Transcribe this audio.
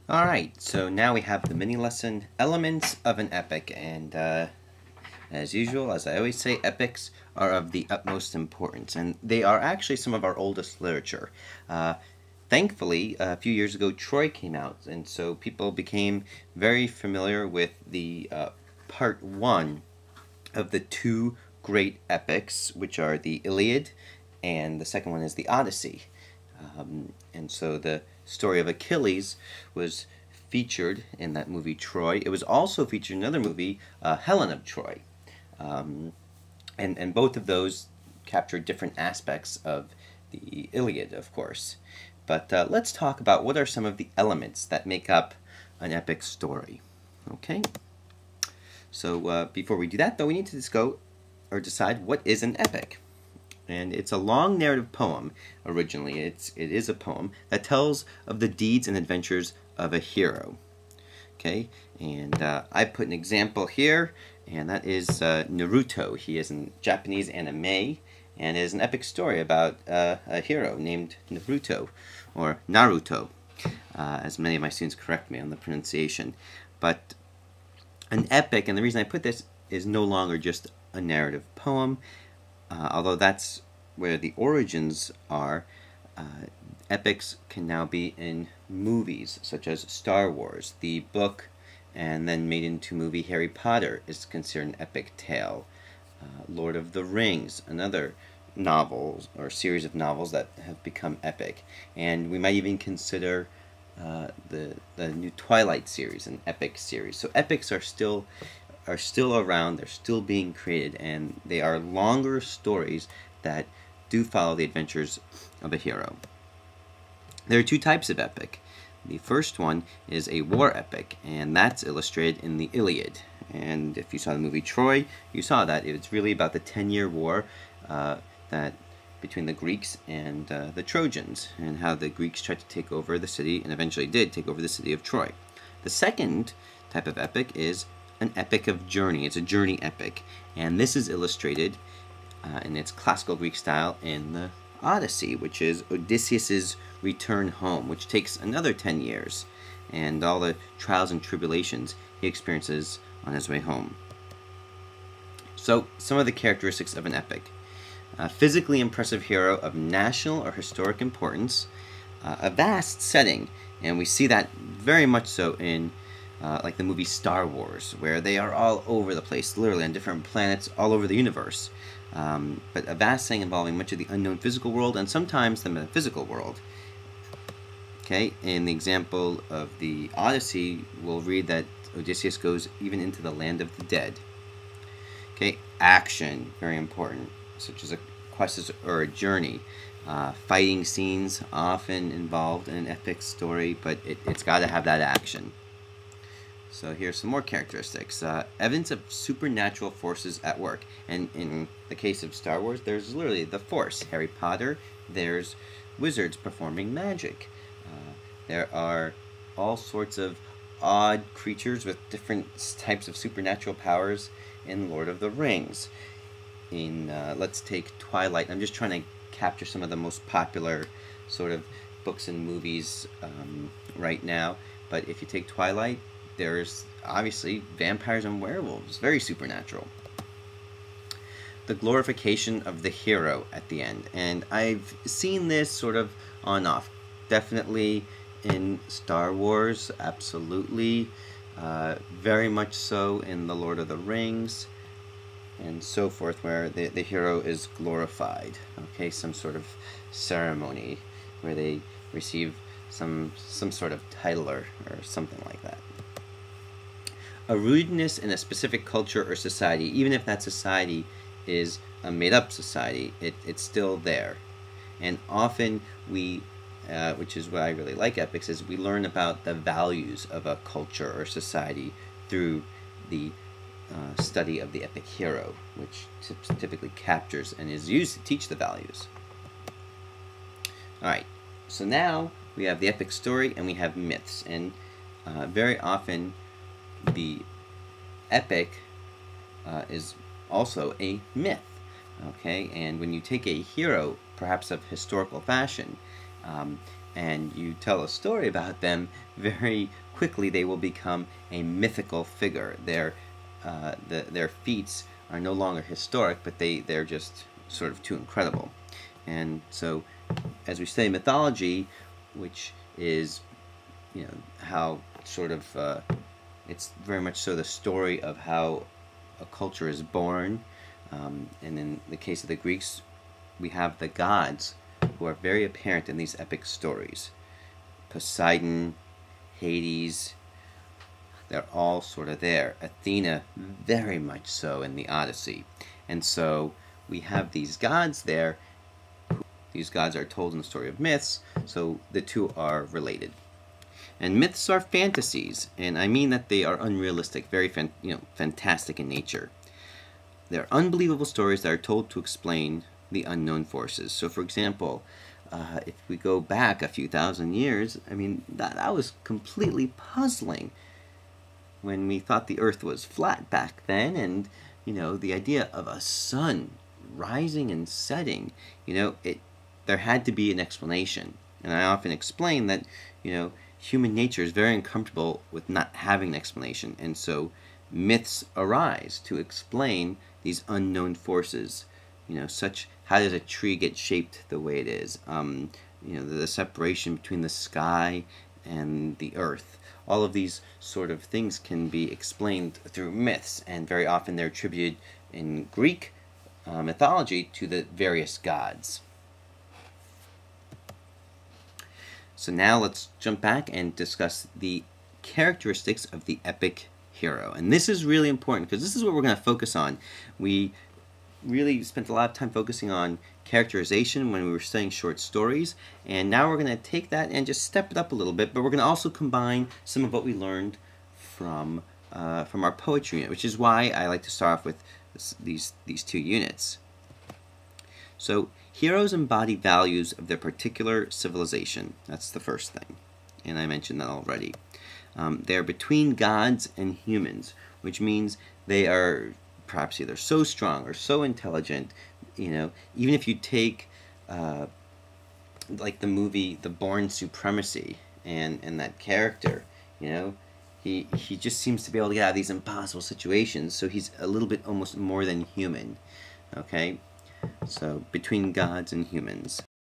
Alright, so now we have the mini lesson, Elements of an Epic, and as usual, as I always say, epics are of the utmost importance, and they are actually some of our oldest literature. Thankfully, a few years ago, Troy came out, and so people became very familiar with the part one of the two great epics, which are the Iliad, and the second one is the Odyssey. And so the story of Achilles was featured in that movie Troy. It was also featured in another movie, Helen of Troy. And both of those capture different aspects of the Iliad, of course. But let's talk about what are some of the elements that make up an epic story. Okay? So before we do that, though, we need to decide what is an epic. And it's a long narrative poem, originally. It is a poem that tells of the deeds and adventures of a hero. Okay, and I put an example here, and that is Naruto. He is a Japanese anime, and it is an epic story about a hero named Naruto, or Naruto, as many of my students correct me on the pronunciation. But an epic, and the reason I put this, is no longer just a narrative poem. Although that's where the origins are, epics can now be in movies, such as Star Wars. The book, and then made into movie, Harry Potter is considered an epic tale. Lord of the Rings, another novel or series of novels that have become epic. And we might even consider the new Twilight series an epic series. So epics are still around, they're still being created, and they are longer stories that do follow the adventures of a hero. There are two types of epic. The first one is a war epic, and that's illustrated in the Iliad. And if you saw the movie Troy, you saw that it's really about the 10-year war that between the Greeks and the Trojans, and how the Greeks tried to take over the city, and eventually did take over the city of Troy. The second type of epic is an epic of journey. It's a journey epic, and this is illustrated in its classical Greek style in the Odyssey, which is Odysseus's return home, which takes another 10 years, and all the trials and tribulations he experiences on his way home. So, some of the characteristics of an epic. A physically impressive hero of national or historic importance, a vast setting, and we see that very much so in like the movie Star Wars, where they are all over the place, literally on different planets all over the universe. But a vast setting involving much of the unknown physical world and sometimes the metaphysical world. Okay, in the example of the Odyssey, we'll read that Odysseus goes even into the land of the dead. Okay, action, very important, such as a quest or a journey. Fighting scenes often involved in an epic story, but it's got to have that action. So here's some more characteristics. Evidence of supernatural forces at work. And in the case of Star Wars, there's literally the Force. Harry Potter, there's wizards performing magic. There are all sorts of odd creatures with different types of supernatural powers in Lord of the Rings. In, let's take Twilight. I'm just trying to capture some of the most popular sort of books and movies right now. But if you take Twilight, there's obviously vampires and werewolves, very supernatural. The glorification of the hero at the end, and I've seen this sort of on and off. Definitely in Star Wars, absolutely. Very much so in The Lord of the Rings, and so forth, where the hero is glorified. Okay, some sort of ceremony where they receive some sort of title or something like that. A rootedness in a specific culture or society, even if that society is a made-up society, it's still there. And often we, which is what I really like epics, is we learn about the values of a culture or society through the study of the epic hero, which typically captures and is used to teach the values. Alright, so now we have the epic story and we have myths, and very often the epic is also a myth. Okay, and when you take a hero, perhaps of historical fashion, and you tell a story about them, very quickly they will become a mythical figure. Their feats are no longer historic, but they're just sort of too incredible. And so, as we study mythology, which is, how sort of it's very much so the story of how a culture is born. And in the case of the Greeks, we have the gods who are very apparent in these epic stories. Poseidon, Hades, they're all sort of there. Athena, very much so in the Odyssey. And so we have these gods there. These gods are told in the story of myths, so the two are related. And myths are fantasies, and I mean that they are unrealistic, very fantastic in nature. They're unbelievable stories that are told to explain the unknown forces. So, for example, if we go back a few thousand years, I mean, that was completely puzzling when we thought the Earth was flat back then, and, the idea of a sun rising and setting, there had to be an explanation. And I often explain that, human nature is very uncomfortable with not having an explanation, and so myths arise to explain these unknown forces. Such, how does a tree get shaped the way it is? The separation between the sky and the earth. All of these sort of things can be explained through myths, and very often they're attributed in Greek mythology to the various gods. So now let's jump back and discuss the characteristics of the epic hero. And this is really important because this is what we're going to focus on. We really spent a lot of time focusing on characterization when we were studying short stories, and now we're going to take that and just step it up a little bit, but we're going to also combine some of what we learned from our poetry unit, which is why I like to start off with these two units. So, heroes embody values of their particular civilization. That's the first thing, and I mentioned that already. They're between gods and humans, which means they are perhaps either so strong or so intelligent, even if you take like the movie The Bourne Supremacy and that character, he just seems to be able to get out of these impossible situations, so he's a little bit almost more than human. Okay? So, between gods and humans.